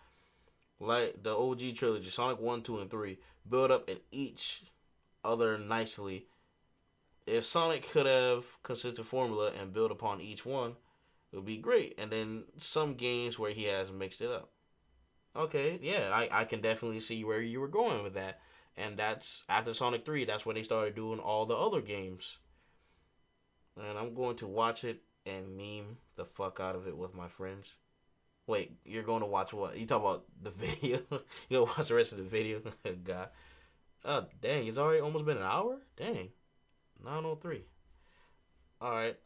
Like the OG trilogy, Sonic 1, 2, and 3, build up in each other nicely. If Sonic could have consistent formula and build upon each one, it would be great. And then some games where he has mixed it up. Okay, yeah, I can definitely see where you were going with that. And that's after Sonic 3, that's when they started doing all the other games. And I'm going to watch it and meme the fuck out of it with my friends. Wait, you're going to watch what? You talking about the video? You gonna watch the rest of the video? God. Oh, dang, it's already almost been an hour? Dang. 9:03. Alright,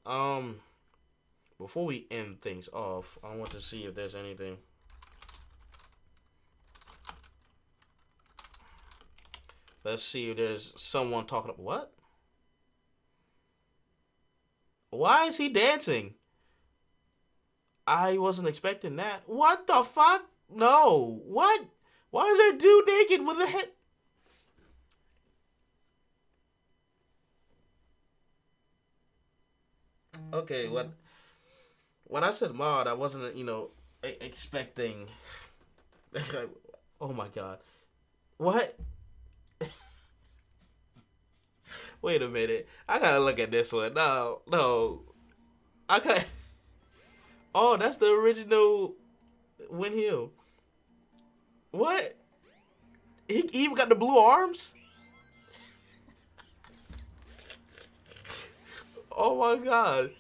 before we end things off, I want to see if there's anything. Let's see if there's someone talking about what? Why is he dancing? I wasn't expecting that. What the fuck? No. What? Why is there a dude naked with a head? Okay, when I said mod, I wasn't, expecting. Oh my god. What? Wait a minute. I gotta look at this one. No. I got. Oh, that's the original Win Hill. What? He even got the blue arms? Oh my god.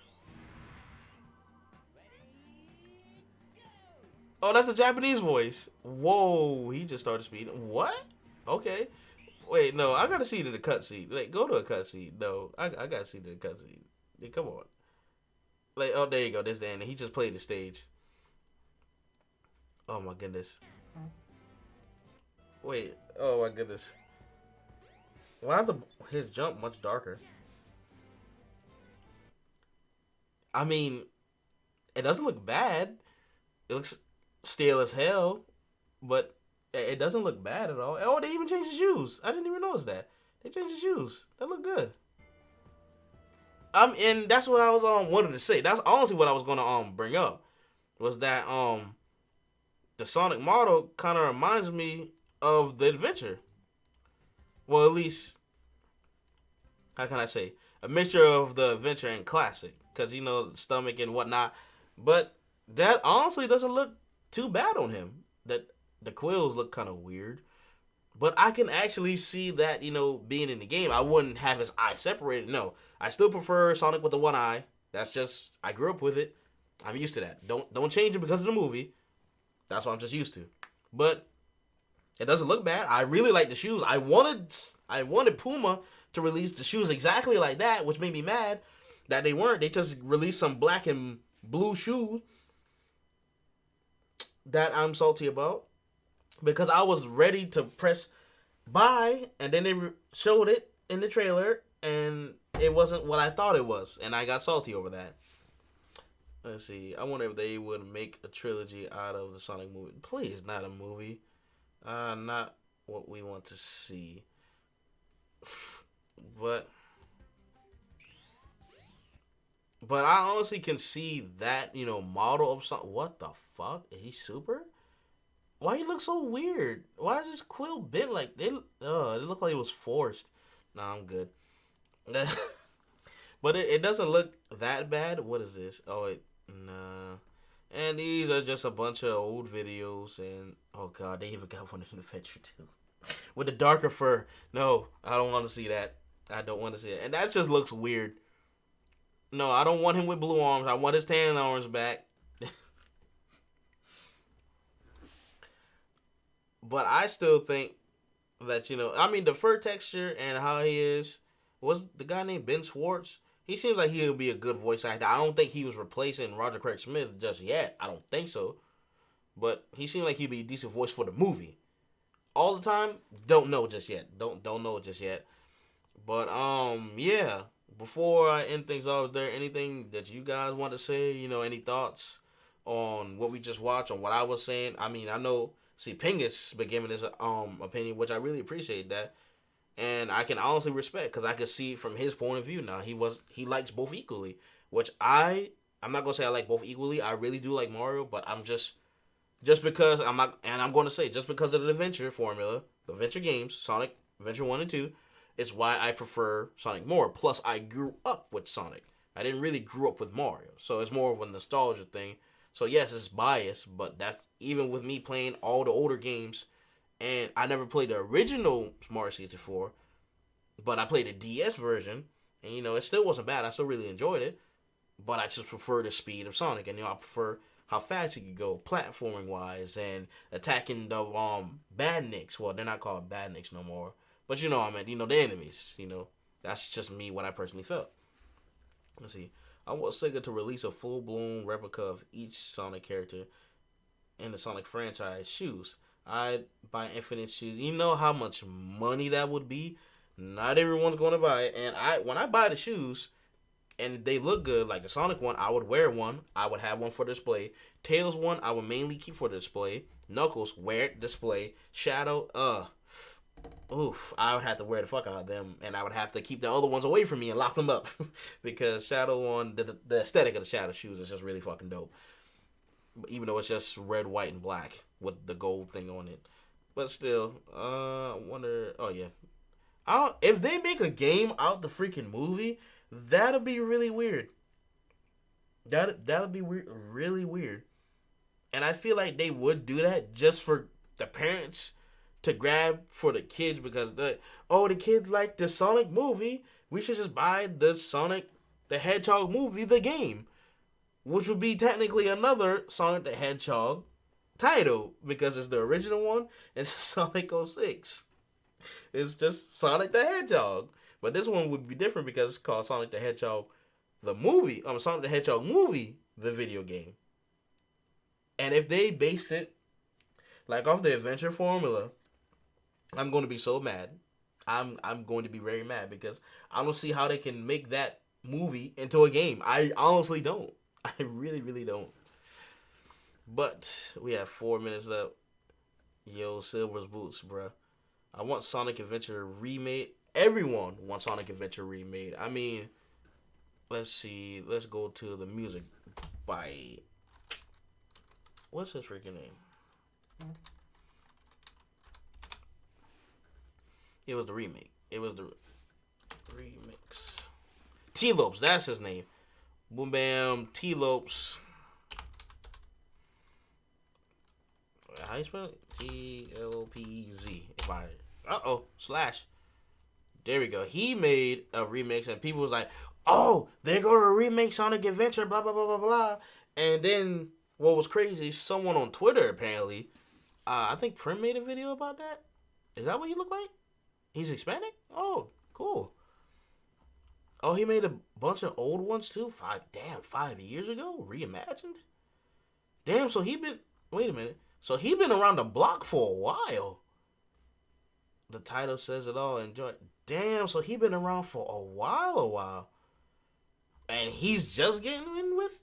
Oh, that's the Japanese voice. Whoa, he just started speeding. What? Okay. Wait, no, I gotta see the cutscene. Like, go to a cutscene. No, I gotta see the cutscene. Yeah, come on. Like, oh, there you go. This the end. He just played the stage. Oh my goodness. Wait. Oh my goodness. Why is his jump much darker? I mean, it doesn't look bad. It looks stale as hell, but it doesn't look bad at all. Oh, they even changed the shoes. I didn't even notice that. They changed the shoes. That look good. And that's what I was wanted to say. That's honestly what I was gonna bring up was that the Sonic model kind of reminds me of the adventure. Well, at least how can I say a mixture of the adventure and classic, because you know stomach and whatnot. But that honestly doesn't look too bad on him. That the quills look kind of weird, but I can actually see that being in the game. I wouldn't have his eye separated. No, I still prefer Sonic with the one eye. That's just I grew up with it. I'm used to that. Don't change it because of the movie. That's what I'm just used to. But it doesn't look bad. I really like the shoes. I wanted Puma to release the shoes exactly like that, which made me mad that they weren't. They just released some black and blue shoes that I'm salty about because I was ready to press buy, and then they showed it in the trailer, and it wasn't what I thought it was, and I got salty over that. Let's see. I wonder if they would make a trilogy out of the Sonic movie. Please, not a movie. Not what we want to see. But I honestly can see that, model of Sonic. What the fuck? Is he super? Why he look so weird? Why is his quill bent like it looked like it was forced. Nah, I'm good. But it doesn't look that bad. What is this? Oh, nah. And these are just a bunch of old videos, and oh god, they even got one in the adventure too, with the darker fur. No, I don't want to see that. I don't want to see it, and that just looks weird. No, I don't want him with blue arms. I want his tan arms back. But I still think that I mean, the fur texture and how he is. Was the guy named Ben Schwartz? He seems like he would be a good voice actor. I don't think he was replacing Roger Craig Smith just yet. I don't think so. But he seemed like he'd be a decent voice for the movie. All the time, don't know just yet. Don't know just yet. But yeah. Before I end things off, is there anything that you guys want to say? Any thoughts on what we just watched, on what I was saying? I mean, I know Pingus been giving his opinion, which I really appreciate that. And I can honestly respect because I can see it from his point of view now. He likes both equally, which I'm not gonna say I like both equally. I really do like Mario, but I'm just because I'm not, and I'm going to say just because of the adventure formula, the adventure games, Sonic Adventure 1 and 2, it's why I prefer Sonic more. Plus, I grew up with Sonic. I didn't really grow up with Mario, so it's more of a nostalgia thing. So yes, it's biased, but that's even with me playing all the older games. And I never played the original Mario 64, but I played the DS version, and it still wasn't bad. I still really enjoyed it, but I just prefer the speed of Sonic, and I prefer how fast he could go, platforming wise, and attacking the badniks. Well, they're not called badniks no more, but I mean, the enemies. That's just me, what I personally felt. Let's see. I want Sega to release a full-blown replica of each Sonic character in the Sonic franchise shoes. I'd buy Infinite shoes. You know how much money that would be? Not everyone's going to buy it. And when I buy the shoes and they look good, like the Sonic one, I would wear one. I would have one for display. Tails one, I would mainly keep for display. Knuckles, wear it, display. Shadow, I would have to wear the fuck out of them. And I would have to keep the other ones away from me and lock them up. Because Shadow one, the aesthetic of the Shadow shoes is just really fucking dope. Even though it's just red, white, and black with the gold thing on it. But still, I wonder. Oh yeah, if they make a game out the freaking movie, that'll be really weird. That'll be weird, really weird. And I feel like they would do that just for the parents to grab for the kids because the kids like the Sonic movie. We should just buy the Sonic the Hedgehog movie, the game. Which would be technically another Sonic the Hedgehog title because it's the original one and it's Sonic 06. It's just Sonic the Hedgehog. But this one would be different because it's called Sonic the Hedgehog the movie. Sonic the Hedgehog movie, the video game. And if they based it like off the adventure formula, I'm going to be so mad. I'm going to be very mad because I don't see how they can make that movie into a game. I honestly don't. I really, really don't. But we have 4 minutes left. Yo, Silver's boots, bruh. I want Sonic Adventure remade. Everyone wants Sonic Adventure remade. I mean, let's see. Let's go to the music by... What's his freaking name? It was the remake. It was the remix. T-Lopes, that's his name. Boom Bam, T-Lopes. How you spell it? T-L-P-Z. Slash. There we go. He made a remix and people was like, oh, they're going to remake Sonic Adventure, blah, blah, blah, blah, blah. And then what was crazy, someone on Twitter apparently, I think Prim made a video about that. Is that what he looked like? He's Hispanic? Oh, cool. Oh, he made a bunch of old ones too? 5 years ago? Reimagined? Damn, so wait a minute. So he been around the block for a while. The title says it all. Enjoy. Damn, so he been around for a while. And he's just getting in with?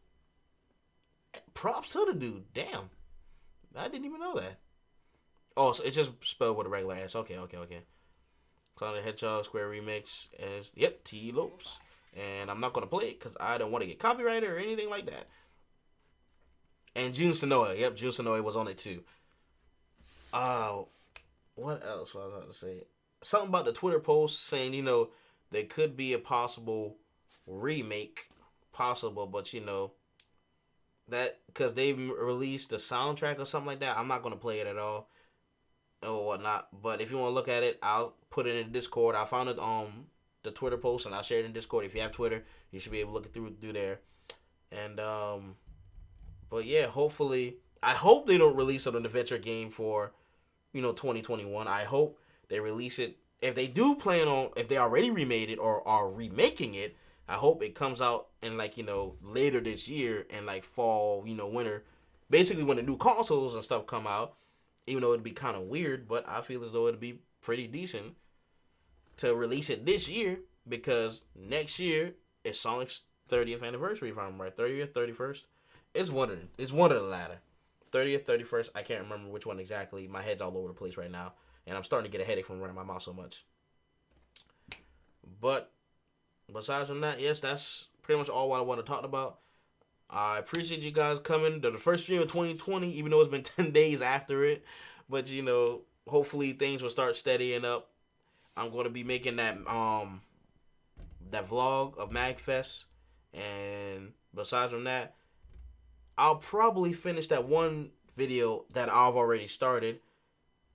Props to the dude. Damn. I didn't even know that. Oh, so it's just spelled with a regular S. Okay. Sonic the Hedgehog Square Remix. And it's, T-Lopes. And I'm not going to play it because I don't want to get copyrighted or anything like that. And Jun Sonoe. Yep, Jun Sonoe was on it too. What else was I about to say? Something about the Twitter post saying, there could be a possible remake. Possible, but that because they released the soundtrack or something like that. I'm not going to play it at all or whatnot. But if you want to look at it, I'll put it in Discord. I found it on the Twitter post and I'll share it in Discord. If you have Twitter, you should be able to look it through there. And but yeah, hopefully, I hope they don't release an adventure game for 2021. I hope they release it. If they do plan on, if they already remade it or are remaking it, I hope it comes out in later this year in fall, winter. Basically when the new consoles and stuff come out, even though it'd be kind of weird, but I feel as though it'd be pretty decent to release it this year because next year is Sonic's 30th anniversary, if I'm right. 30th, 31st. It's one of the latter. 30th, 31st. I can't remember which one exactly. My head's all over the place right now. And I'm starting to get a headache from running my mouth so much. But besides from that, yes, that's pretty much all what I want to talk about. I appreciate you guys coming to the first stream of 2020, even though it's been 10 days after it. But, hopefully things will start steadying up. I'm going to be making that vlog of MagFest. And besides from that, I'll probably finish that one video that I've already started.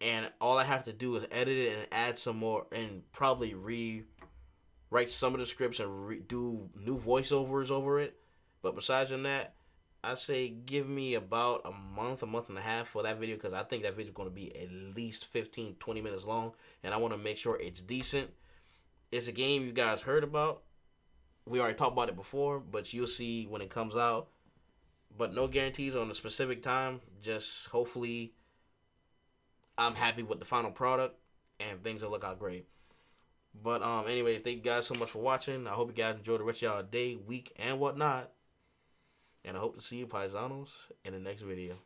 And all I have to do is edit it and add some more and probably rewrite some of the scripts and do new voiceovers over it. But besides from that, I say give me about a month and a half for that video because I think that video is going to be at least 15-20 minutes long. And I want to make sure it's decent. It's a game you guys heard about. We already talked about it before, but you'll see when it comes out. But no guarantees on a specific time. Just hopefully I'm happy with the final product and things will look out great. But anyways, thank you guys so much for watching. I hope you guys enjoy the rest of y'all day, week, and whatnot. And I hope to see you Pizanos in the next video.